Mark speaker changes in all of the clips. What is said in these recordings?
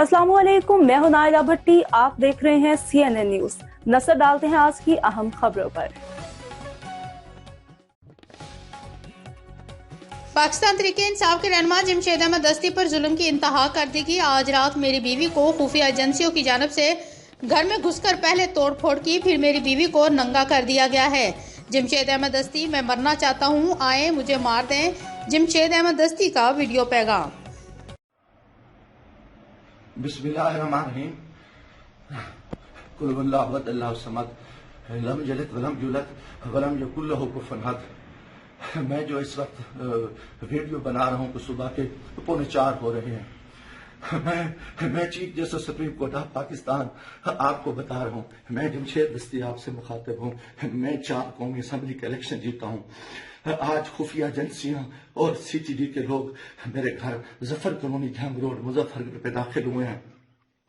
Speaker 1: अस्सलाम वालेकुम, मैं हूं नाइला भट्टी। आप देख रहे हैं CNN न्यूज। नजर डालते हैं आज की अहम खबरों पर।
Speaker 2: पाकिस्तान तहरीक इंसाफ के रहनुमा जमशेद अहमद दस्ती पर जुल्म की इंतहा कर दी गई। आज रात मेरी बीवी को खुफिया एजेंसियों की जानिब से घर में घुसकर पहले तोड़ फोड़ की, फिर मेरी बीवी को नंगा कर दिया गया है। जमशेद अहमद दस्ती, मैं मरना चाहता हूँ, आए मुझे मार दें। जमशेद अहमद दस्ती का वीडियो पैगाम।
Speaker 3: बिस्मिल्लाहिर्रहमानिर्रहीम। कुल हुवल्लाहु अहद अल्लाहु समद लम यलिद वलम यूलद वलम यकुल लहू कुफुवन अहद। मैं जो इस वक्त वीडियो बना रहा हूँ तो सुबह के 3:45 हो रहे हैं। मैं chief justice supreme court of Pakistan आपको बता रहा हूँ, मैं जमशेद दस्ती आपसे मुखातिब हूँ। मैं 4 कौमी असम्बली का इलेक्शन जीता हूँ। आज खुफिया एजेंसियां और CTD के लोग मेरे घर जफर कॉलोनी जंग रोड मुजफ्फरनगर पे दाखिल हुए हैं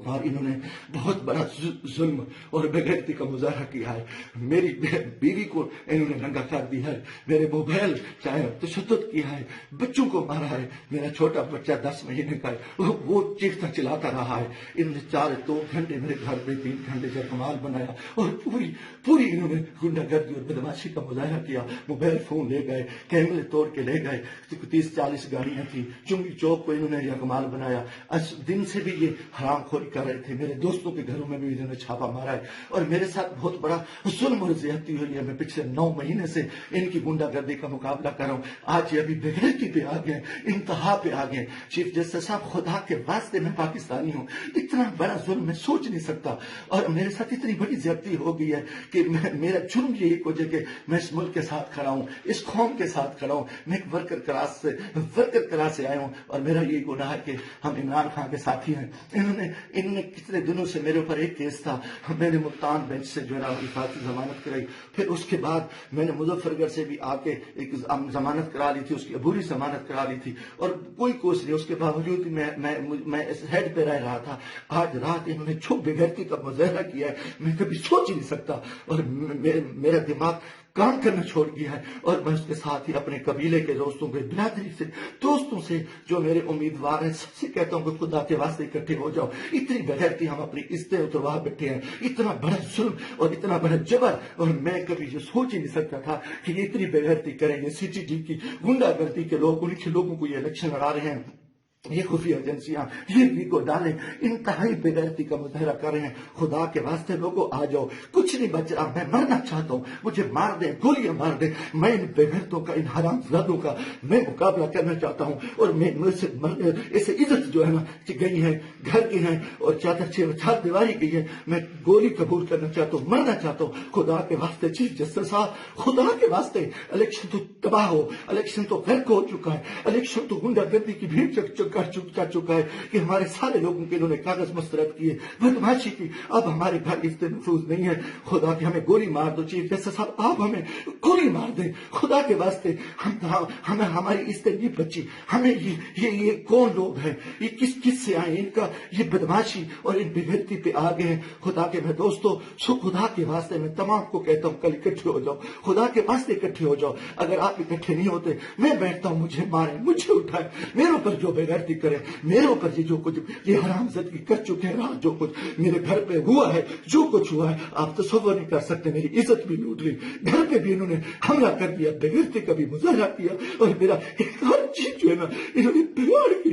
Speaker 3: और इन्होंने बहुत बड़ा जुल्म और बेगैरती का मुजाहरा किया है। मेरी बीवी को इन्होंने नंगा कर दिया है, मेरे मोबाइल चाहे तशद्दुद किया है, बच्चों को मारा है। मेरा छोटा बच्चा 10 महीने का है, वो चीखता चिल्लाता रहा है। इन्होंने 2 घंटे मेरे घर पे 3 घंटे जयमाल बनाया और पूरी इन्होंने गुंडागर्दी और बदमाशी का मुजाहरा किया। मोबाइल फोन ले गए, कैमरे तोड़ के ले गए। 30-40 गाड़ियां थी। चुंगी चौक को इन्होंने जयमाल बनाया। दिन से भी ये हरामखोरी कर रहे थे। मेरे दोस्तों के घरों में भी इन्होंने छापा मारा है और मेरे साथ बहुत बड़ा जुल्म और ज्यादती हुई है। मैं पिछले 9 महीने से इनकी गुंडागर्दी का मुकाबला कर रहा हूँ। आज ये अभी बेगैरती पे आ गए, इंतहा पे आ गए। चीफ जस्टिस साहब, खुदा के वास्ते मैं पाकिस्तानी हूँ, इतना बड़ा जुल्म मैं सोच नहीं सकता और मेरे साथ इतनी बड़ी ज्यादती हो गई है कि मेरा जुर्म ये एक वजह के मैं इस मुल्क के साथ खड़ा हूँ, इस कौम के साथ खड़ा हूँ। मैं एक वर्कर क्लास से आया हूँ और मेरा ये गुनाह है कि हम इमरान खान के साथी हैं। इन्होंने कितने दिनों से मेरे ऊपर एक केस था, मैंने मुल्तान बेंच से जो है ना हिफाजती जमानत कराई। फिर उसके बाद मैंने मुजफ्फरनगर से भी आके एक जमानत करा ली थी, उसकी अबूरी जमानत करा ली थी और कोई कोस नहीं। उसके बावजूद भी मैं इस हेड पे रह रहा था। आज रात इन्होंने जो बेगैरती का मुजाहरा किया है, मैं कभी सोच ही नहीं सकता और मेरा दिमाग काम करना छोड़ गया है। और मैं उसके साथ ही अपने कबीले के दोस्तों के बिरादरी से दोस्तों से जो मेरे उम्मीदवार हैं सबसे कहता हूँ कि खुदा के वास्ते इकट्ठे हो जाओ। इतनी बेगैरती हम अपनी इज्जतें उतरवा बैठे हैं, इतना बड़ा जुल्म और इतना बड़ा जबर, और मैं कभी ये सोच ही नहीं सकता था कि ये इतनी बेगैरती करेंगे। CTD की गुंडागर्दी के लोग, उनके लोगों को ये इलेक्शन लड़ा रहे हैं। ये खुफिया एजेंसियां ये को डाले इंतहाई बेगैरती का मुजाहरा कर रहे हैं। खुदा के वास्ते लोगों आ जाओ, कुछ नहीं बच रहा। मैं मरना चाहता हूँ, मुझे मार दे, गोलियां मार दे। मैं इन बेगैरतों का, इन हरामजादों का मैं मुकाबला करना चाहता हूँ और मैं इसे इज्जत जो है ना गई है, घर की है और चार दीवारी की है। मैं गोली कबूल करना चाहता हूँ, मरना चाहता हूँ। खुदा के वास्ते चीफ जस्टिस साहब, खुदा के वास्ते इलेक्शन तो तबाह हो, इलेक्शन तो गर्क हो चुका है, इलेक्शन तो गुंडागर्दी की भीड़ कर चुका है कि हमारे सारे लोगों के इन्होंने कागज मुस्तरद किए, बदमाशी की। अब हमारे घर इज्जत महफूज नहीं है। खुदा के हमें गोली मार दो चीफ जस्टिस साहब, आप हमें गोली मार दें खुदा के वास्ते। हमें हमारी इज्जत नहीं बची। हमें ये कौन लोग हैं, ये किस से आए, इनका ये बदमाशी और इन बेगैरती पे आ गए हैं। खुदा के मैं दोस्तों, खुदा के वास्ते मैं तमाम को कहता हूँ कल इकट्ठे हो जाओ, खुदा के वास्ते इकट्ठे हो जाओ। अगर आप इकट्ठे नहीं होते, मैं बैठता हूँ, मुझे मारे, मुझे उठाए, मेरे ऊपर जो बेगैरती करे, मेरे ऊपर ये जो कुछ ये हरामजादगी कर चुके हैं, रात जो कुछ मेरे घर पे हुआ है, जो कुछ हुआ है, आप तसव्वुर नहीं कर सकते। मेरी इज्जत भी लूट ली, घर पे भी इन्होंने हमला कर दिया, बेगैरती का भी मुजाहरा किया और मेरा हर चीज जो है ना इन्होंने बिगाड़ की।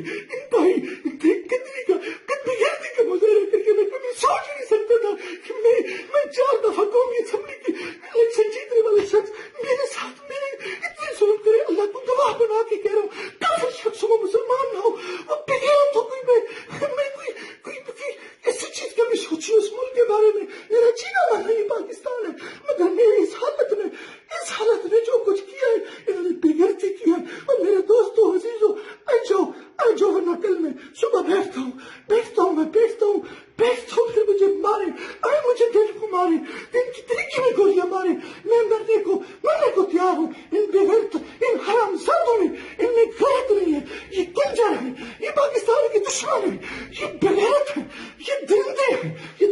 Speaker 3: बेगैरती का मुजाहरा करके मैं कभी सोच नहीं सकता था कि मैं 4 दफा कौमी असेंबली की इलेक्शन जीतने वाले शख्स मेरे साथ मेरे इतने जुल्म करे। अल्लाह को गवाह बना के कह रहा हूँ, काफिर शख्स हो, मुसलमान ना हो, बेगैरत हो, कोई ऐसी चीज कभी सोची उस मुल्क के बारे में। मेरा जीना मरना ये पाकिस्तान है, मगर मेरी इस हालत में जो कुछ किया है, इन्होंने बेगैरती की है। और मेरे दोस्तों, अजीजों, आ जाओ वरना कल मैं सुबह बैठता हूँ, फिर मुझे मारे, मुझे दिल को मारे, दिन की तरीके में गोलियां मारे। मैं मरने को तैयार हूँ। इन बेगैरत, इन हरामजादों ने, इनमें गैरत नहीं है, ये कंजर है, ये पाकिस्तान के दुश्मन है, ये बेगैरत है, ये दरिंदे हैं, ये